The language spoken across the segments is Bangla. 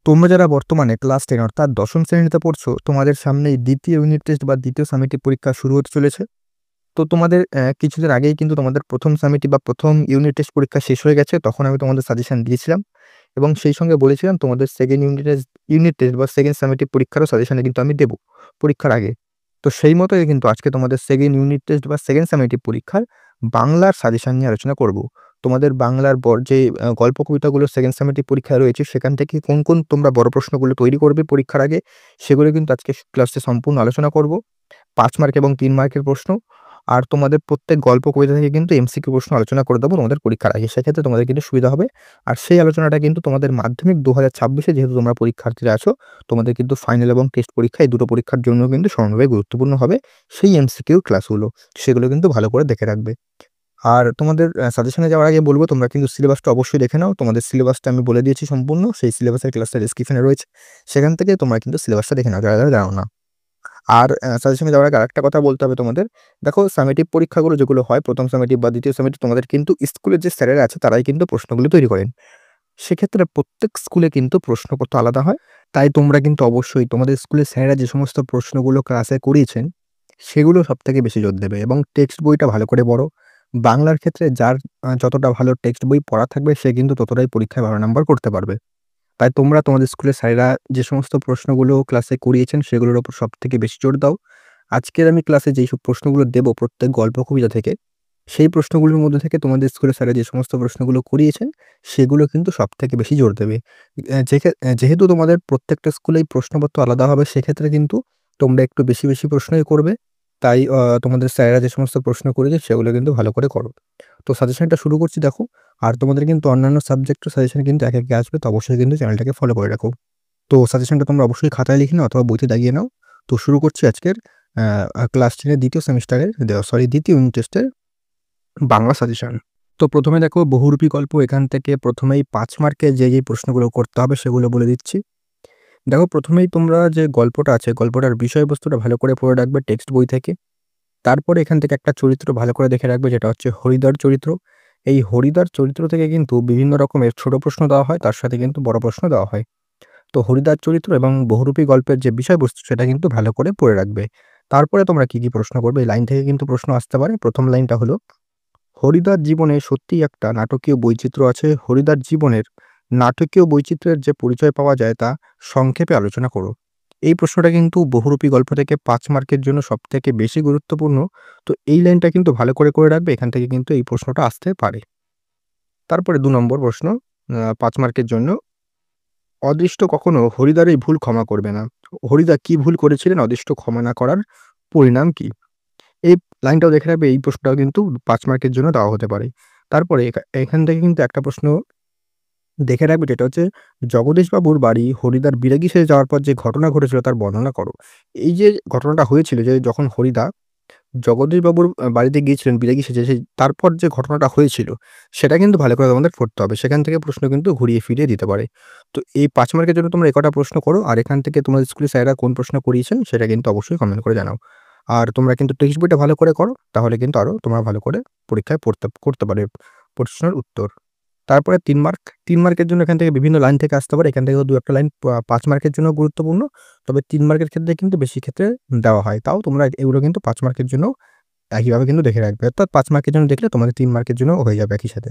তোমরা যারা বর্তমানে ক্লাস 10 অর্থাৎ ১০ম শ্রেণীতে পড়ছো, তোমাদের সামনেই ২য় ইউনিট টেস্ট বা ২য় সামেটিভ পরীক্ষা শুরু হতে চলেছে। তো তোমাদের কিছুদিন আগেই কিন্তু তোমাদের ১ম সামেটিভ বা ১ম ইউনিট টেস্ট পরীক্ষা শেষ হয়ে গেছে। তখন আমি তোমাদের সাজেশন দিয়েছিলাম এবং সেই সঙ্গে বলেছিলাম তোমাদের 2nd ইউনিট টেস্ট বা 2nd সামেটিভ পরীক্ষারও সাজেশনে কিন্তু আমি দেব পরীক্ষার আগে। তো সেই মতোই কিন্তু আজকে তোমাদের 2nd ইউনিট টেস্ট বা 2nd সামেটিভ পরীক্ষার বাংলার সাজেশন নিয়ে আলোচনা করব। তোমাদের বাংলার যে গল্প কবিতাগুলো 2nd সামেটিভ পরীক্ষায় রয়েছে সেখান থেকে কোন তোমরা বড় প্রশ্নগুলো তৈরি করবে পরীক্ষার আগে সেগুলো কিন্তু আজকে ক্লাসে সম্পূর্ণ আলোচনা করব। ৫ মার্ক এবং ৩ মার্কের প্রশ্ন। আর তোমাদের প্রত্যেক গল্প কবিতা থেকে কিন্তু এমসিকিউ প্রশ্ন আলোচনা করে দেবো তোমাদের পরীক্ষার আগে। সেক্ষেত্রে তোমাদের কিন্তু সুবিধা হবে। আর সেই আলোচনাটা কিন্তু তোমাদের মাধ্যমিক ২০২৬ এ যেহেতু তোমরা পরীক্ষার্থীরা আছো, তোমাদের কিন্তু ফাইনাল এবং টেস্ট পরীক্ষা এই দুটো পরীক্ষার জন্য কিন্তু সমানভাবে গুরুত্বপূর্ণ হবে সেই এমসিকিউ ক্লাসগুলো। সেগুলো কিন্তু ভালো করে দেখে রাখবে। আর তোমাদের সাজেশনে যাওয়ার আগে বলব তোমরা কিন্তু সিলেবাসটা অবশ্যই দেখে নাও। তোমাদের সিলেবাসটা আমি বলে দিয়েছি সম্পূর্ণ। সেই সিলেবাসের ক্লাসটা ডেসক্রিপশনে রয়েছে। সেখান থেকে তোমরা কিন্তু সিলেবাসটা দেখে নাও যারা জানো না। আর সাজেশনে যাওয়ার আগে আরেকটা কথা বলতে হবে তোমাদের। দেখো সামেটিভ পরীক্ষাগুলো যেগুলো হয় ১ম সামেটিভ বা ২য় সামেটিভ তোমাদের কিন্তু স্কুলের যে স্যারেরা আছে তারাই কিন্তু প্রশ্নগুলো তৈরি করেন। সেক্ষেত্রে প্রত্যেক স্কুলে কিন্তু প্রশ্নপত্র আলাদা হয়। তাই তোমরা কিন্তু অবশ্যই তোমাদের স্কুলের স্যারেরা যে সমস্ত প্রশ্নগুলো ক্লাসে করিয়েছেন, সেগুলো সবথেকে বেশি জোর দেবে এবং টেক্সট বইটা ভালো করে পড়ো। বাংলার ক্ষেত্রে যার যতটা ভালো টেক্সট বই পড়া থাকবে সে কিন্তু ততটাই পরীক্ষায় ভালো নাম্বার করতে পারবে। তাই তোমরা তোমাদের স্কুলের স্যারেরা যে সমস্ত প্রশ্নগুলো ক্লাসে করিয়েছেন সেগুলোর উপর সবথেকে বেশি জোর দাও। আজকের আমি ক্লাসে যেইসব প্রশ্নগুলো দেব প্রত্যেক গল্প কবিতা থেকে, সেই প্রশ্নগুলোর মধ্যে থেকে তোমাদের স্কুলের স্যারেরা যে সমস্ত প্রশ্নগুলো করিয়েছেন, সেগুলো কিন্তু সবথেকে বেশি জোর দেবে। যেহেতু তোমাদের প্রত্যেকটা স্কুলেই প্রশ্নপত্র আলাদা হবে, সেক্ষেত্রে কিন্তু তোমরা একটু বেশি প্রশ্নই করবে। তাই তোমাদের স্যারেরা যে সমস্ত প্রশ্ন করেছে, সেগুলো কিন্তু ভালো করে করো। তো সাজেশনটা শুরু করছি দেখো। আর তোমাদের কিন্তু অন্যান্য সাবজেক্টের সাজেশন কিন্তু একে আসবে। তো অবশ্যই কিন্তু চ্যানেলটাকে ফলো করে রাখো। তো সাজেশনটা তোমরা অবশ্যই খাতায় লিখে নাও অথবা বইতে দাগিয়ে নাও। তো শুরু করছি আজকের ক্লাস 10 এর ২য় সেমিস্টারের ২য় ইউনিট টেস্টের বাংলা সাজেশন। তো ১ম এ দেখো বহুরূপী গল্প এখান থেকে ১ম এই ৫ মার্কের যে প্রশ্নগুলো করতে হবে সেগুলো বলে দিচ্ছি। দেখো ১ম এই তোমরা যে গল্পটা আছে, গল্পটার বিষয়বস্তুটা ভালো করে পড়ে রাখবে টেক্সট বই থেকে। তারপরে এখান থেকে একটা চরিত্র ভালো করে দেখে রাখবে যেটা হচ্ছে হরিদার চরিত্র। এই হরিদার চরিত্র থেকে কিন্তু বিভিন্ন রকমের ছোট প্রশ্ন দেওয়া হয়, তার সাথে কিন্তু বড় প্রশ্ন দেওয়া হয়। তো হরিদার চরিত্র এবং বহুরূপী গল্পের যে বিষয়বস্তু সেটা কিন্তু ভালো করে পড়ে রাখবে। তারপরে তোমরা কি প্রশ্ন করবে এই লাইন থেকে কিন্তু প্রশ্ন আসতে পারে। ১ম লাইনটা হলো, হরিদার জীবনে সত্যিই একটা নাটকীয় বৈচিত্র্য আছে। হরিদার জীবনের নাটকীয় বৈচিত্র্যের যে পরিচয় পাওয়া যায় তা সংক্ষেপে আলোচনা করো। এই প্রশ্নটা কিন্তু বহুরূপী গল্প থেকে ৫ মার্কের জন্য সবথেকে বেশি গুরুত্বপূর্ণ। তো এই লাইনটা কিন্তু ভালো করে রাখবে। এখান থেকে কিন্তু এই প্রশ্নটা আসতে পারে। তারপরে ২ নম্বর প্রশ্ন ৫ মার্কের জন্য, অদৃষ্ট কখনো হরিদার এই ভুল ক্ষমা করবে না। হরিদা কি ভুল করেছিলেন অদৃষ্ট ক্ষমা না করার পরিণাম কি? এই লাইনটাও দেখে রাখবে। এই প্রশ্নটাও কিন্তু ৫ মার্কের জন্য দেওয়া হতে পারে। তারপরে এখান থেকে কিন্তু একটা প্রশ্ন দেখে রাখবে যেটা হচ্ছে, জগদীশবাবুর বাড়ি হরিদার বিরাগী সেজে যাওয়ার পর যে ঘটনা ঘটেছিল তার বর্ণনা করো। এই যে ঘটনাটা হয়েছিল যে যখন হরিদা জগদীশবাবুর বাড়িতে গিয়েছিলেন বিরাগী সেজে, তারপর যে ঘটনাটা হয়েছিল সেটা কিন্তু ভালো করে তোমাদের পড়তে হবে। সেখান থেকে প্রশ্ন কিন্তু ঘুরিয়ে ফিরিয়ে দিতে পারে। তো এই ৫ মার্কের জন্য তোমরা এ কটা প্রশ্ন করো। আর এখান থেকে তোমাদের স্কুলের স্যারেরা কোন প্রশ্ন করিয়েছেন সেটা কিন্তু অবশ্যই কমেন্ট করে জানাও। আর তোমরা কিন্তু টেক্সট বইটা ভালো করে করো। তাহলে কিন্তু আরো তোমরা ভালো করে পরীক্ষায় করতে পারবে প্রশ্নের উত্তর। তারপরে ৩ মার্ক। ৩ মার্কের জন্য এখান থেকে বিভিন্ন লাইন থেকে আসতে পারে। এখান থেকেও ২-১ টা লাইন ৫ মার্কের জন্য গুরুত্বপূর্ণ। তবে ৩ মার্কের ক্ষেত্রে কিন্তু বেশি ক্ষেত্রে দেওয়া হয়। তাও তোমরা এগুলো কিন্তু ৫ মার্কের জন্য একইভাবে কিন্তু দেখে রাখবে। অর্থাৎ ৫ মার্কের জন্য দেখলে তোমাদের ৩ মার্কের জন্যও হয়ে যাবে একই সাথে।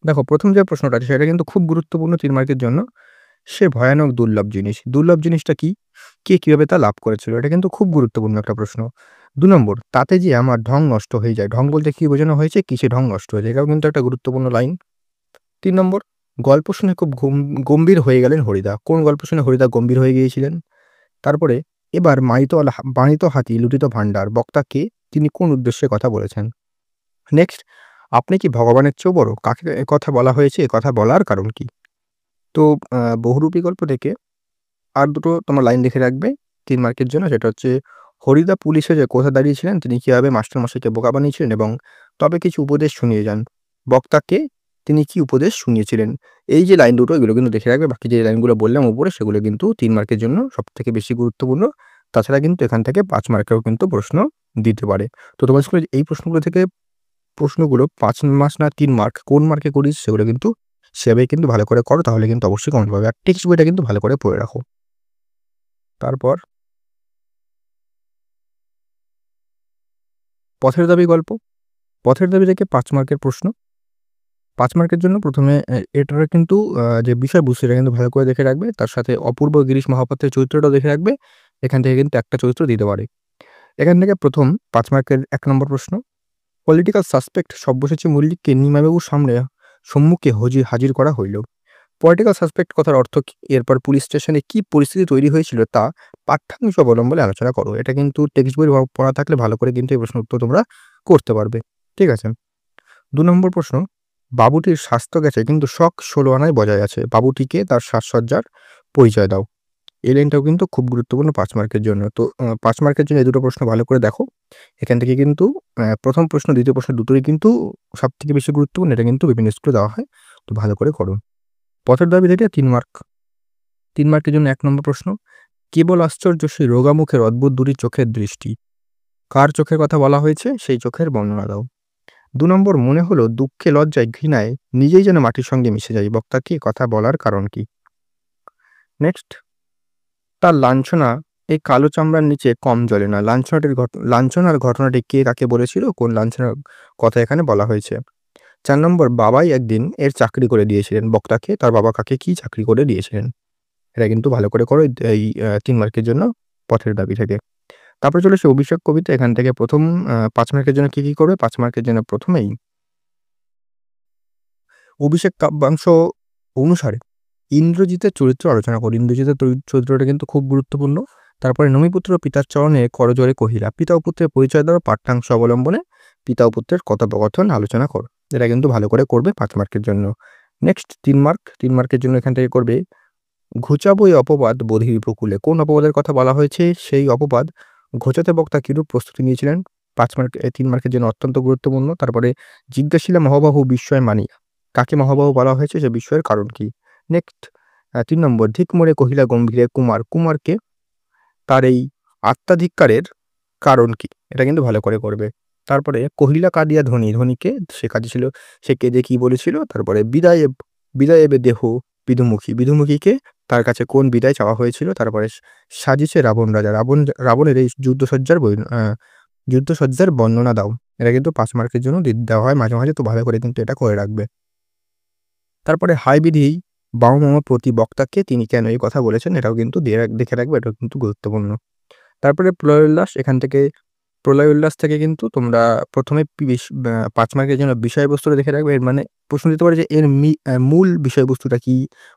দেখো ১ম যে প্রশ্নটা আছে সেটা কিন্তু খুব গুরুত্বপূর্ণ ৩ মার্কের জন্য। সে ভয়ানক দুর্লভ জিনিস। দুর্লভ জিনিসটা কি? কে কিভাবে তা লাভ করেছিল? এটা কিন্তু খুব গুরুত্বপূর্ণ একটা প্রশ্ন। ২ নম্বর, তাতে যে আমার ঢং নষ্ট হয়ে যায়। ঢং বলতে কি বোঝানো হয়েছে? কিসে ঢং নষ্ট হয়ে যায়? এটাও কিন্তু একটা গুরুত্বপূর্ণ লাইন। ৩ নম্বর, গল্প শুনে খুব গম্ভীর হয়ে গেলেন হরিদা। কোন গল্প শুনে হরিদা গম্ভীর হয়ে গিয়েছিলেন? তারপরে এবার বানিত হাতি লুটিত ভাণ্ডার। বক্তা কে? তিনি কোন উদ্দেশ্যে কথা বলেছেন? নেক্সট, আপনি কি ভগবানের চেয়েও বড়? কাকে একথা বলা হয়েছে? একথা বলার কারণ কি? তো বহুরূপী গল্প থেকে আর দুটো তোমার লাইন লিখে রাখবে ৩ মার্কের জন্য। সেটা হচ্ছে, হরিদা পুলিশে যে কোথায় দাঁড়িয়েছিলেন, তিনি কিভাবে মাস্টারমশাইকে বোকা বানিয়েছিলেন এবং তবে কিছু উপদেশ শুনিয়ে যান। বক্তাকে তিনি কি উপদেশ শুনিয়েছিলেন? এই যে লাইন দুটো এগুলো কিন্তু দেখে রাখবে। বাকি যে লাইনগুলো বললাম উপরে সেগুলো কিন্তু ৩ মার্কের জন্য সবথেকে বেশি গুরুত্বপূর্ণ। তাছাড়া কিন্তু এখান থেকে ৫ মার্কেও কিন্তু প্রশ্ন দিতে পারে। তো তোমার স্কুলে এই প্রশ্নগুলো থেকে প্রশ্নগুলো ৫ মার্ক না ৩ মার্ক কোন মার্কে করিস সেগুলো কিন্তু সেভাবেই কিন্তু ভালো করে করো, তাহলে কিন্তু অবশ্যই কমন পাবে। আর টেক্সট বইটা কিন্তু ভালো করে পড়ে রাখো। তারপর পথের দাবি গল্প। পথের দাবি থেকে 5 মার্কের প্রশ্ন। 5 মার্কের জন্য প্রথমে এটার কিন্তু যে বিষয়বস্তু এটা কিন্তু ভালো করে দেখে রাখবে। তার সাথে অপূর্ব গিরিশ মহাপাত্রের চরিত্রটাও দেখে রাখবে। এখান থেকে কিন্তু একটা চরিত্র দিতে পারে। এখান থেকে প্রথম 5 মার্কের 1 নম্বর প্রশ্ন। পলিটিক্যাল সাসপেক্ট সব্যসাচী মল্লিককে নিমাইবাবুর সম্মুখে হাজির করা হইল। পলিটিক্যাল সাসপেক্ট কথার অর্থ কী? এরপর পুলিশ স্টেশনে কী পরিস্থিতি তৈরি হয়েছিল তা পাঠ্যাংশ অবলম্বনে আলোচনা করো। এটা কিন্তু টেক্সট বই পড়া থাকলে ভালো করে কিন্তু এই প্রশ্নের উত্তর তোমরা করতে পারবে। ঠিক আছে? 2 নম্বর প্রশ্ন। বাবুটির স্বাস্থ্য গেছে কিন্তু শখ 16 আনায় বজায় আছে। বাবুটিকে তার সাজসজ্জার পরিচয় দাও। এই লাইনটাও কিন্তু খুব গুরুত্বপূর্ণ 5 মার্কের জন্য। তো 5 মার্কের জন্য এই দুটো প্রশ্ন ভালো করে দেখো। এখান থেকে কিন্তু প্রথম প্রশ্ন, দ্বিতীয় প্রশ্ন দুটোই কিন্তু সবথেকে বেশি গুরুত্বপূর্ণ। এটা কিন্তু বিভিন্ন স্কুলে দেওয়া হয়। তো ভালো করে করো। পথের দাবি থেকে 3 মার্ক। 3 মার্কের জন্য 1 নম্বর প্রশ্ন। কেবল আশ্চর্য সেই রোগা মুখের অদ্ভুত দুটি চোখের দৃষ্টি। কার চোখের কথা বলা হয়েছে? সেই চোখের বর্ণনা দাও। 2 নম্বর। মনে হলো দুঃখে, লজ্জায়, ঘৃণায় নিজেই যেন মাটির সঙ্গে মিশে যাই। বক্তাকে কথা বলার কারণ কি? নেক্সট। তার লাঞ্ছনা এই কালো চামড়ার নিচে কম জ্বলে না। লাঞ্ছনার ঘটনাটি কে কাকে বলেছিল? কোন লাঞ্ছনার কথা এখানে বলা হয়েছে? 4 নম্বর। বাবাই একদিন এর চাকরি করে দিয়েছিলেন। বক্তাকে তার বাবা কাকে কি চাকরি করে দিয়েছিলেন? এটা কিন্তু ভালো করে করো এই 3 মার্কের জন্য পথের দাবি থেকে। তারপরে চলে আসি অভিষেক কবিতা। এখান থেকে প্রথম 5 মার্কের জন্য কি করবে? 5 মার্কের জন্য প্রথমেই অভিষেক কাব্যাংশ অনুসারে ইন্দ্রজিতের চরিত্র আলোচনা করি। ইন্দ্রজিতের চরিত্রটা কিন্তু খুব গুরুত্বপূর্ণ। তারপরে নমিপুত্র পিতার চরণে করজোড়ে কহিলা। পিতা ও পুত্রের পরিচয় দেওয়া পাঠ্যাংশ অবলম্বনে পিতা ও পুত্রের কথোপকথন আলোচনা করো। এটা কিন্তু ভালো করে করবে 5 মার্কের জন্য। Next 3 mark. 3 মার্কের জন্য এখান থেকে করবে ঘুচাবো এই অপবাদ বোধির উপকূলে। কোন অপবাদের কথা বলা হয়েছে? সেই অপবাদ ঘোচাতে বক্তা কিরূপ প্রস্তুতি নিয়েছিলেন? 5 মার্ক 3 মার্কের জন্য অত্যন্ত গুরুত্বপূর্ণ। তারপরে জিজ্ঞাসিলা মহাবাহু বিস্ময় মানি। কাকে মহাবাহু বলা হয়েছে? সে বিস্ময়ের কারণ কি? নেক্সট 3 নম্বর। ধিক মোরে কহিলা গম্ভীরে কুমার। কুমারকে তার এই আত্মাধিক্কারের কারণ কি? এটা কিন্তু ভালো করে করবে। তারপরে কহিলা কাঁদিয়া ধনী। ধনীকে সে কাঁদিছিল, সে কেঁদে কি বলেছিল? তারপরে বিদায় এবে দেহ বিধুমুখী। বিধুমুখীকে তার কাছে কোন বিদায় চাওয়া হয়েছিল? তারপরে সাজিছে রাবণ রাজা। রাবণের এই যুদ্ধসজ্জার বর্ণনা দাও। এটা কিন্তু 5 মার্কের জন্য দেওয়া হয় মাঝে, মাঝে। তো ভালো করে কিন্তু এটা করে রাখবে। তারপরে হাই বিধি বামমম প্রতি বক্তাকে তিনি কেন এই কথা বলেছেন? এটাও কিন্তু দেখে রাখবে। এটাও কিন্তু গুরুত্বপূর্ণ। তারপরে প্রলয় উল্লাস। এখান থেকে প্রলয় উল্লাস থেকে কিন্তু তোমরা প্রথমে 5 মার্কের জন্য বিষয়বস্তুটা দেখে রাখবে। এর মানে প্রশ্ন দিতে পারে যে এর মূল বিষয়বস্তুটা কি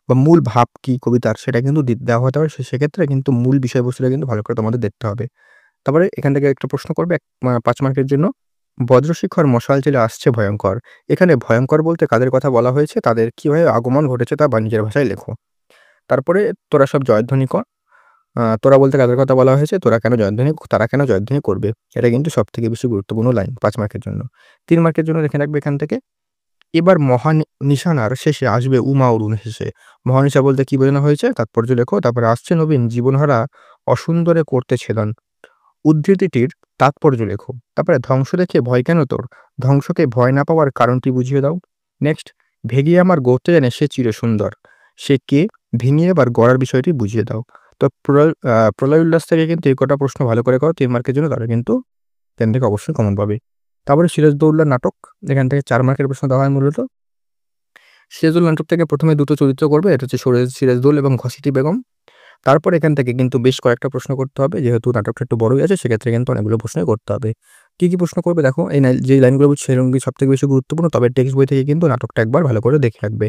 বা মূল ভাব কি কবিতার, সেটা কিন্তু দেওয়া হতে পারে। সেক্ষেত্রে কিন্তু মূল বিষয়বস্তুটা কিন্তু ভালো করে তোমাদের দেখতে হবে। তারপরে এখান থেকে একটা প্রশ্ন করবে 5 মার্কের জন্য। বজ্রশিখর মশাল জেলে আসছে ভয়ঙ্কর। এখানে ভয়ঙ্কর বলতে কাদের কথা বলা হয়েছে? তাদের কিভাবে আগমন ঘটেছে তা নিজের ভাষায় লেখো। তারপরে তোরা সব জয়ধ্বনি কর। তোরা বলতে কাদের কথা বলা হয়েছে? তারা কেন জয়ধ্বনি করবে? এটা কিন্তু সবথেকে বেশি গুরুত্বপূর্ণ লাইন 5 মার্কের জন্য। 3 মার্কের জন্য দেখে রাখবে এখান থেকে। এবার নিশানার শেষে আসবে উমা অরুণ হেসে। মহানিশা বলতে কি বোঝানো হয়েছে? তাৎপর্য লেখো। তারপরে আসছে নবীন জীবনহারা অসুন্দরে করতে ছেদন। উদ্ধৃতিটির তাৎপর্য লেখো। তারপরে ধ্বংস দেখে ভয় কেন তোর? ধ্বংসকে ভয় না পাওয়ার কারণটি বুঝিয়ে দাও। নেক্সট। ভেঙে আমার গড়তে জানে সে চিরসুন্দর। সে কে? ভেঙে আবার গড়ার বিষয়টি বুঝিয়ে দাও। তো প্রলয় উল্লাস থেকে কিন্তু এই কটা প্রশ্ন ভালো করে করো 3 মার্কের জন্য, তাহলে কিন্তু এখান থেকে অবশ্যই কমন পাবে। তারপরে সিরাজদৌল্লার নাটক। এখান থেকে 4 মার্কের প্রশ্ন দেওয়া হয় মূলত। সিরাজদৌল নাটক থেকে প্রথমে দুটো চরিত্র করবে। এটা হচ্ছে সিরাজদৌল এবং ঘসিটি বেগম। তারপর এখান থেকে কিন্তু বেশ কয়েকটা প্রশ্ন করতে হবে। যেহেতু নাটকটা একটু বড়ই আছে, সেক্ষেত্রে কিন্তু অনেকগুলো প্রশ্নই করতে হবে। কি প্রশ্ন করবে দেখো। যে লাইনগুলো বলছি সেগুলো সবথেকে বেশি গুরুত্বপূর্ণ। তবে টেক্সট বই থেকে কিন্তু নাটকটা একবার ভালো করে দেখে রাখবে।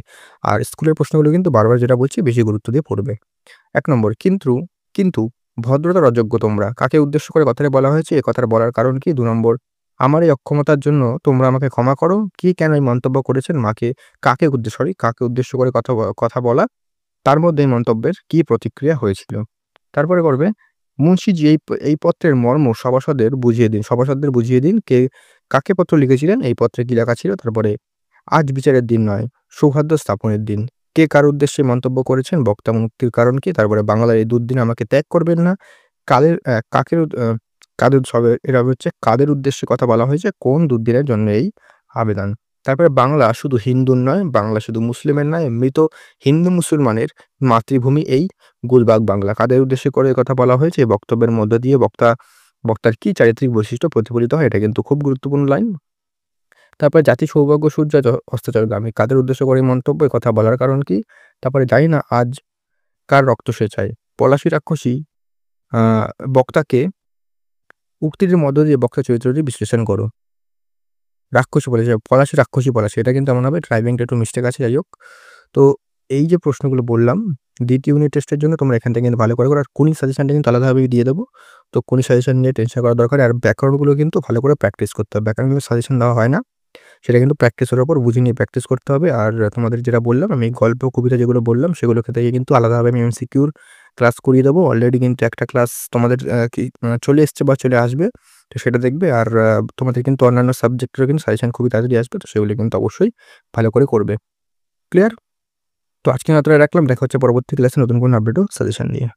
আর স্কুলের প্রশ্নগুলো কিন্তু বারবার যেটা বলছি বেশি গুরুত্ব দিয়ে পড়বে। 1 নম্বর। কিন্তু ভদ্রতার অযোগ্য তোমরা। কাকে উদ্দেশ্য করে কথাটা বলা হয়েছে? এ কথাটা বলার কারণ কি? 2 নম্বর। আমার এই অক্ষমতার জন্য তোমরা আমাকে ক্ষমা করো। কেন এই মন্তব্য করেছেন? কাকে উদ্দেশ্য করে কথা বলা, তার মধ্যে এই মন্তব্যের কি প্রতিক্রিয়া হয়েছিল? তারপরে করবে মুন্সিজি এই পত্রের মর্ম সভাসদদের বুঝিয়ে দিন। কাকে পত্র লিখেছিলেন? এই পত্রে কি লেখা ছিল? তারপরে আজ বিচারের দিন নয়, সৌহার্দ্য স্থাপনের দিন। কে কার উদ্দেশ্যে মন্তব্য করেছেন? বক্তা মুক্তির কারণ কি? তারপরে বাংলার এই দুর্দিনে আমাকে ত্যাগ করবেন না। কাদের উদ্দেশ্যে কথা বলা হয়েছে? কোন দুর্দিনের জন্য এই আবেদন? তারপরে বাংলা শুধু হিন্দুর নয়, বাংলা শুধু মুসলিমের নয়, মৃত হিন্দু মুসলমানের মাতৃভূমি এই গুলবাগ বাংলা। কাদের উদ্দেশ্যে করে এ কথা বলা হয়েছে? এই বক্তব্যের মধ্য দিয়ে বক্তার কি চারিত্রিক বৈশিষ্ট্য প্রতিফলিত হয়? এটা কিন্তু খুব গুরুত্বপূর্ণ লাইন। তারপরে জাতি সৌভাগ্য সূর্য অস্তাচলগামী। কাদের উদ্দেশ্য করে এই মন্তব্য? এ কথা বলার কারণ কি? তারপরে জানি না আজ কার রক্ত সে চায়। পলাশী রাক্ষসী আ বক্তাকে উক্তিটির মধ্য দিয়ে বক্তার চরিত্রটি বিশ্লেষণ করো। রাক্ষসী বলেছে, পলাশী রাক্ষসী পলাশী। এটা কিন্তু এমন হবে, টাইপিংটা একটু মিস্টেক আছে, যাই হোক। তো এই যে প্রশ্নগুলো বললাম, দ্বিতীয় ইউনিট টেস্টের জন্য তোমরা এখান থেকে কিন্তু ভালো করে করো। আর কোনি সাজেশনটা কিন্তু আলাদাভাবে দিয়ে দেবো। তো কোনি সাজেশন নিয়ে টেনশন করার দরকার নেই। আর ব্যাকরণগুলো কিন্তু ভালো করে প্র্যাকটিস করতে হবে। ব্যাকরণগুলো সাজেশন দেওয়া হয় না। সেটা কিন্তু প্র্যাকটিসের উপর বুঝে নিয়ে প্র্যাকটিস করতে হবে। আর তোমাদের যেটা বললাম, আমি গল্প, কবিতা যেগুলো বললাম সেগুলো থেকে কিন্তু আলাদাভাবে আমি এমসিকিউর ক্লাস করিয়ে দেবো। অলরেডি কিন্তু একটা ক্লাস তোমাদের চলে এসছে বা চলে আসবে। তো সেটা দেখবে। আর তোমাদের কিন্তু অন্যান্য সাবজেক্টেরও কিন্তু সাজেশন খুবই তাড়াতাড়ি আসবে। তো সেগুলো কিন্তু অবশ্যই ভালো করে করবে। ক্লিয়ার? তো আজকে এতটাই রাখলাম। দেখা হচ্ছে পরবর্তী ক্লাসে নতুন কোনো আপডেট ও সাজেশন নিয়ে।